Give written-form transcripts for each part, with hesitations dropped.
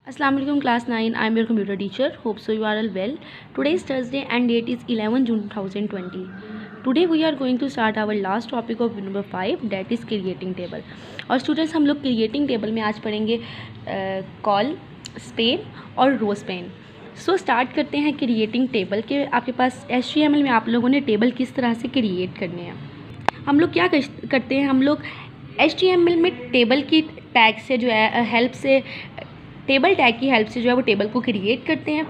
Assalamu alaikum class 9. I am your computer teacher. Hope so you are all well. Today is Thursday and date is 11 June 2020. Today we are going to start our last topic of number 5 that is creating table. और students हम लोग creating table में आज पढ़ेंगे call Spain और रो Spain. So start करते हैं creating table के. आपके पास HTML में आप लोगों ने टेबल किस तरह से क्रिएट करने हैं. हम लोग क्या करते हैं, हम लोग HTML में टेबल की टैग से जो है हेल्प से टेबल टैग की हेल्प से जो है वो टेबल को क्रिएट करते हैं.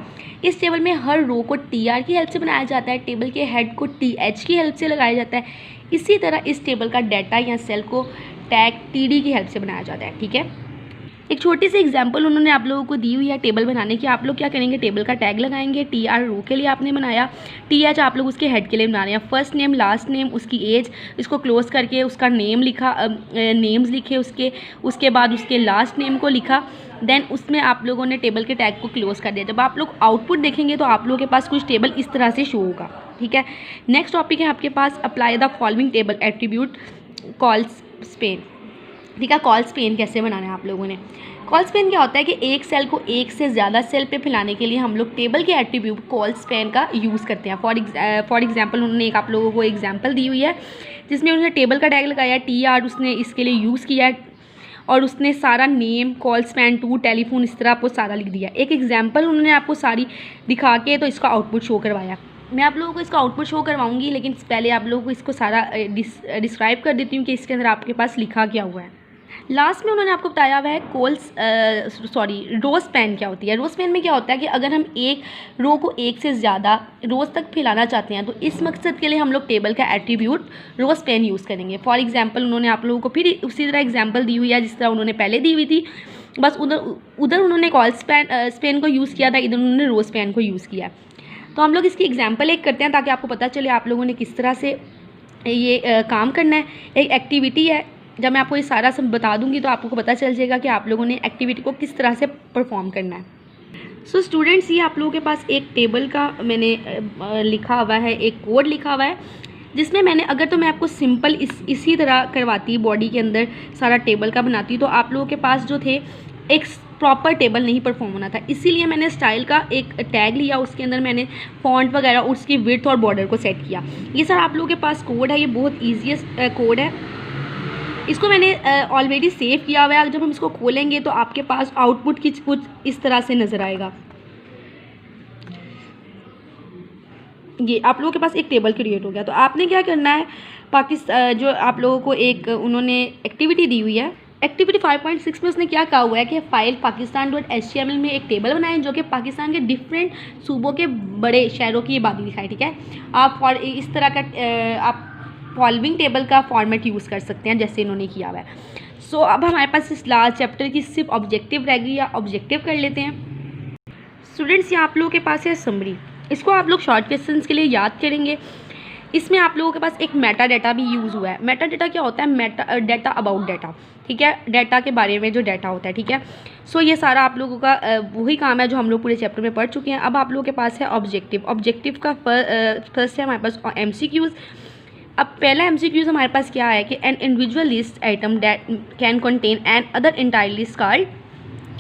इस टेबल में हर रो को TR की हेल्प से बनाया जाता है, टेबल के हेड को TH की हेल्प से लगाया जाता है. इसी तरह इस टेबल का डाटा या सेल को टैग TD की हेल्प से बनाया जाता है. ठीक है, एक छोटी सी एग्जांपल उन्होंने आप लोगों को दी हुई है टेबल बनाने की. आप लोग क्या करेंगे, टेबल का टैग लगाएंगे. TR रो के लिए आपने बनाया, TH आप लोग उसके हेड के लिए बना रहे हैं. फर्स्ट नेम, लास्ट नेम, उसकी एज, इसको क्लोज करके उसका नेम लिखा, नेम्स लिखे उसके बाद उसके लास्ट नेम को लिखा. देन उसमें आप लोगों ने टेबल के टैग को क्लोज कर दिया. जब आप लोग आउटपुट देखेंगे तो आप लोगों के पास कुछ टेबल इस तरह से शो होगा. ठीक है, नेक्स्ट टॉपिक है आपके पास apply the following table attribute colspan. ठीक है, कॉल स्पेन कैसे बनाना है आप लोगों ने. कॉल स्पेन क्या होता है कि एक सेल को एक से ज़्यादा सेल पे फैलाने के लिए हम लोग टेबल के एट्रीब्यूट कॉल स्पेन का यूज़ करते हैं. फॉर एग्जांपल उन्होंने एक आप लोगों को एग्जांपल दी हुई है जिसमें उन्होंने टेबल का टैग लगाया, TR उसने इसके लिए यूज़ किया और उसने सारा name, colspan two, telephone, इस तरह आपको सारा लिख दिया. एक एग्जांपल उन्होंने आपको सारी दिखा के तो इसका आउटपुट शो करवाया. मैं आप लोगों को इसका आउटपुट शो करवाऊंगी, लेकिन पहले आप लोगों को इसको सारा डिस्क्राइब कर देती हूँ कि इसके अंदर आपके पास लिखा क्या हुआ है. लास्ट में उन्होंने आपको बताया हुआ है रो स्पैन क्या होती है. रो स्पैन में क्या होता है कि अगर हम एक रो को एक से ज़्यादा रोज़ तक फैलाना चाहते हैं तो इस मकसद के लिए हम लोग टेबल का एट्रीब्यूट रो स्पैन यूज़ करेंगे. फॉर एग्जांपल उन्होंने आप लोगों को फिर उसी तरह एग्जांपल दी हुई है जिस तरह उन्होंने पहले दी हुई थी, बस उधर उन्होंने कॉल स्पैन को यूज़ किया था, इधर उन्होंने रो स्पैन को यूज़ किया. तो हम लोग इसकी एग्जाम्पल एक करते हैं ताकि आपको पता चले आप लोगों ने किस तरह से ये काम करना है. एक एक्टिविटी है, जब मैं आपको ये सारा सब बता दूंगी तो आपको पता चल जाएगा कि आप लोगों ने एक्टिविटी को किस तरह से परफॉर्म करना है. सो स्टूडेंट्स, ये आप लोगों के पास एक टेबल का मैंने लिखा हुआ है, एक कोड लिखा हुआ है जिसमें मैंने अगर तो मैं आपको सिंपल इसी तरह करवाती, बॉडी के अंदर सारा टेबल का बनाती, तो आप लोगों के पास जो थे एक प्रॉपर टेबल नहीं परफॉर्म होना था. इसीलिए मैंने स्टाइल का एक टैग लिया, उसके अंदर मैंने फॉन्ट वगैरह उसकी विड्थ और बॉर्डर को सेट किया. ये सर आप लोगों के पास कोड है, ये बहुत ईजीएस्ट कोड है. इसको मैंने ऑलरेडी सेव किया हुआ है. जब हम इसको खोलेंगे तो आपके पास आउटपुट कुछ इस तरह से नज़र आएगा. ये आप लोगों के पास एक टेबल क्रिएट हो गया. तो आपने क्या करना है, जो आप लोगों को एक उन्होंने एक्टिविटी दी हुई है, एक्टिविटी 5.6 में उसने क्या कहा हुआ है कि फाइल pakistan.html में एक टेबल बनाएं जो कि पाकिस्तान के डिफरेंट सूबों के बड़े शहरों की आबादी दिखाए. ठीक है, आप इस तरह का आप फॉलोइंग टेबल का फॉर्मेट यूज़ कर सकते हैं जैसे इन्होंने किया हुआ है. सो अब हमारे पास इस लास्ट चैप्टर की सिर्फ ऑब्जेक्टिव रह गई, या ऑब्जेक्टिव कर लेते हैं. स्टूडेंट्स, ये आप लोगों के पास है समरी. इसको आप लोग शॉर्ट क्वेश्चंस के लिए याद करेंगे. इसमें आप लोगों के पास एक मेटा डाटा भी यूज़ हुआ है. मेटा डाटा क्या होता है, डाटा अबाउट डाटा. ठीक है, डाटा के बारे में जो डाटा होता है. ठीक है, सो ये सारा आप लोगों का वही काम है जो हम लोग पूरे चैप्टर में पढ़ चुके हैं. अब आप लोगों के पास है ऑब्जेक्टिव. ऑब्जेक्टिव का फर्स्ट है हमारे पास MCQs. अब पहला MCQs हमारे पास क्या है कि an individual list item that can contain another entire list card.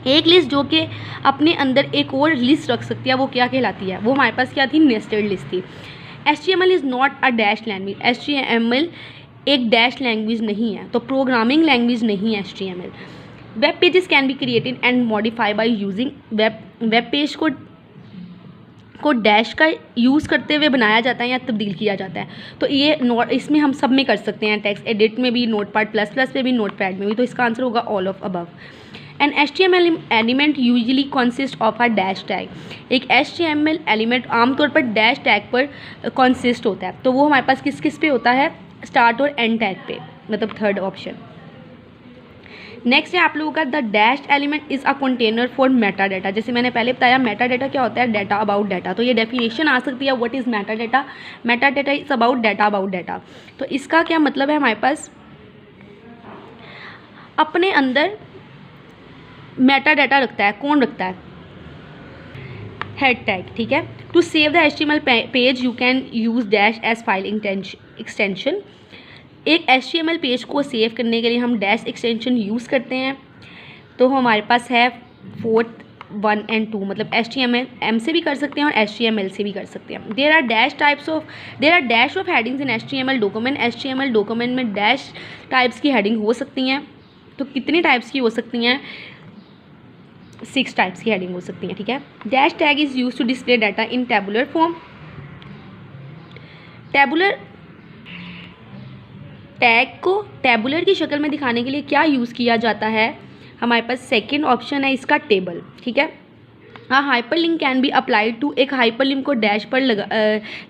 एक लिस्ट जो कि अपने अंदर एक और लिस्ट रख सकती है, वो क्या कहलाती है, वो हमारे पास क्या थी, नेस्टेड लिस्ट थी. HTML is not a dash language. HTML एक डैश लैंग्वेज नहीं है, तो प्रोग्रामिंग लैंग्वेज नहीं है HTML. Web pages can be created and modify by using web page को डैश का यूज़ करते हुए बनाया जाता है या तब्दील किया जाता है. तो ये इसमें हम सब में कर सकते हैं, टेक्स्ट एडिट में भी, नोटपैड प्लस में भी, नोटपैड में भी. तो इसका आंसर होगा all of above. An HTML element usually consist of a dash tag. एक HTML एलिमेंट आमतौर पर डैश टैग पर कंसिस्ट होता है. तो वो हमारे पास किस किस पे होता है, स्टार्ट और एंड टैग पे, मतलब थर्ड ऑप्शन. नेक्स्ट है आप लोगों का the dash element is a container for Meta data. जैसे मैंने पहले बताया मेटा डाटा क्या होता है, डाटा अबाउट डाटा. तो ये डेफिनेशन आ सकती है, what is Meta data. Meta data is about data about data. तो इसका क्या मतलब है, हमारे पास अपने अंदर मेटा डाटा रखता है. कौन रखता है, हेड टैग. ठीक है, to save the HTML page you can use dash as file extension. एक HTML पेज को सेव करने के लिए हम डैश एक्सटेंशन यूज़ करते हैं. तो हमारे पास है फोर्थ 1 and 2, मतलब HTML से भी कर सकते हैं और HTML से भी कर सकते हैं। There are dash of headings in HTML document. HTML document में डैश टाइप्स की हेडिंग हो सकती हैं। तो कितनी टाइप्स की हो सकती हैं? 6 टाइप्स की हेडिंग हो सकती हैं, ठीक है। Dash tag is used to display data in tabular form. Tabular tag को टेबुलर की शक्ल में दिखाने के लिए क्या यूज़ किया जाता है? हमारे पास सेकंड ऑप्शन है इसका, टेबल, ठीक है। Hyperlink can be applied to, एक हाइपरलिंक को डैश पर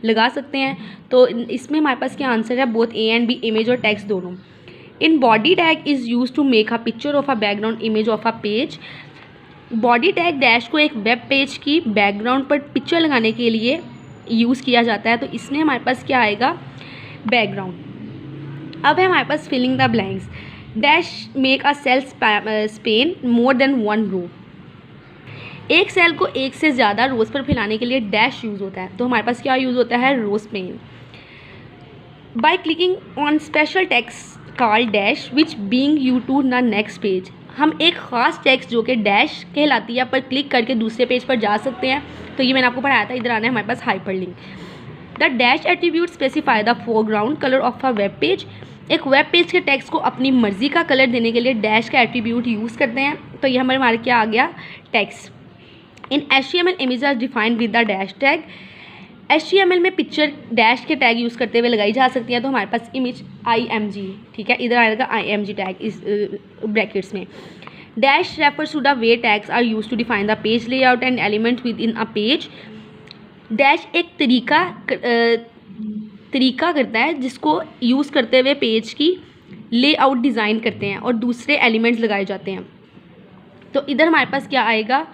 लगा सकते हैं। तो इसमें हमारे पास क्या आंसर है? Both A and B, image और टेक्स्ट दोनों। In body tag is used to make a picture of a background image of a page. Body tag dash को एक वेब पेज की बैकग्राउंड पर पिक्चर लगाने के लिए यूज़ किया जाता है। तो इसमें हमारे पास क्या आएगा? बैकग्राउंड। अब है हमारे पास filling the blanks. Dash make a cell span more than 1 row. एक सेल को एक से ज़्यादा रोज पर फैलाने के लिए डैश यूज़ होता है। तो हमारे पास क्या यूज़ होता है? Rowspan. By clicking on special text called dash which being you to the next page. हम एक ख़ास टेक्स्ट जो कि डैश कहलाती है पर क्लिक करके दूसरे पेज पर जा सकते हैं। तो ये मैंने आपको पढ़ाया था। इधर आना है हमारे पास hyperlink. The dash attribute specify the foreground colour of a web page. एक वेब पेज के टेक्स्ट को अपनी मर्जी का कलर देने के लिए डैश का एट्रीब्यूट यूज़ करते हैं। तो ये हमारे क्या आ गया? Text. In HTML image are defined with the dash tag. HTML में पिक्चर डैश के टैग यूज़ करते हुए लगाई जा सकती है। तो हमारे पास इमेज IMG, ठीक है, इधर आएगा IMG टैग इस ब्रैकेट्स में। Dash refers to the way tags are used to define the page layout and element within a page. Dash एक तरीका करता है जिसको यूज़ करते हुए पेज की लेआउट डिज़ाइन करते हैं और दूसरे एलिमेंट्स लगाए जाते हैं। तो इधर हमारे पास क्या आएगा?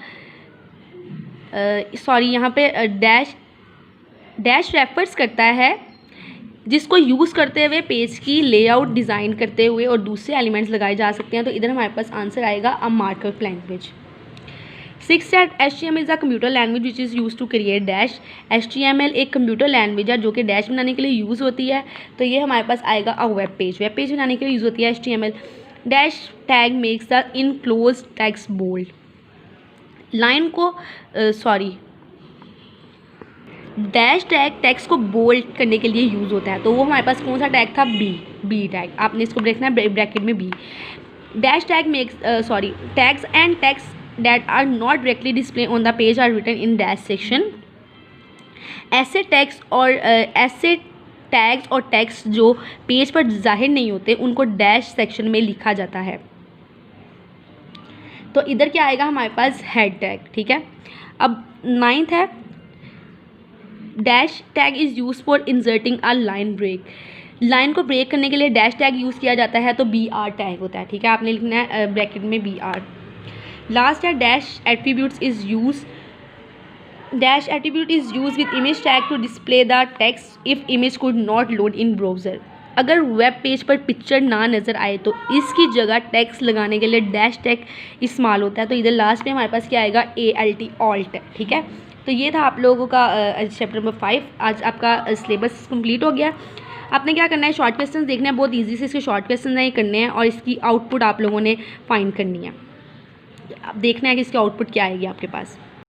यहाँ पे डैश रेफर्स करता है जिसको यूज़ करते हुए पेज की लेआउट डिज़ाइन करते हुए और दूसरे एलिमेंट्स लगाए जा सकते हैं। तो इधर हमारे पास आंसर आएगा a markup language. 6 that HTML is a computer language which is used to create dash. HTML एक कंप्यूटर लैंग्वेज है जो कि डैश बनाने के लिए यूज़ होती है। तो ये हमारे पास आएगा अ वेब पेज बनाने के लिए यूज़ होती है HTML। Dash tag makes the enclosed text bold. Line को डैश टैग टेक्स्ट को बोल्ड करने के लिए यूज़ होता है। तो वो हमारे पास कौन सा टैग था? B tag. आपने इसको देखना है ब्रैकेट में B. Dash tag makes tags and text that are not directly displayed on the page are written in dash section. ऐसे टैग्स और टेक्स्ट जो पेज पर जाहिर नहीं होते उनको डैश सेक्शन में लिखा जाता है। तो इधर क्या आएगा हमारे पास? हेड टैग, ठीक है। अब 9th है, dash tag is used for inserting a line break. Line को ब्रेक करने के लिए डैश टैग यूज़ किया जाता है। तो BR टैग होता है, ठीक है, आपने लिखना है ब्रैकेट में BR। लास्ट है dash attribute is used with image tag to display the text if image could not load in browser. अगर वेब पेज पर पिक्चर ना नज़र आए तो इसकी जगह टेक्स्ट लगाने के लिए डैश टैग इस्तेमाल होता है। तो इधर लास्ट में हमारे पास क्या आएगा? ALT ऑल्ट, ठीक है। तो ये था आप लोगों का चैप्टर नंबर 5। आज आपका सिलेबस कंप्लीट हो गया। आपने क्या करना है? शॉर्ट क्वेश्चंस देखने हैं, बहुत इजी से इसके शॉर्ट क्वेश्चंस नहीं करने हैं और इसकी आउटपुट आप लोगों ने फाइंड करनी है। अब देखना है कि इसकी आउटपुट क्या आएगी आपके पास।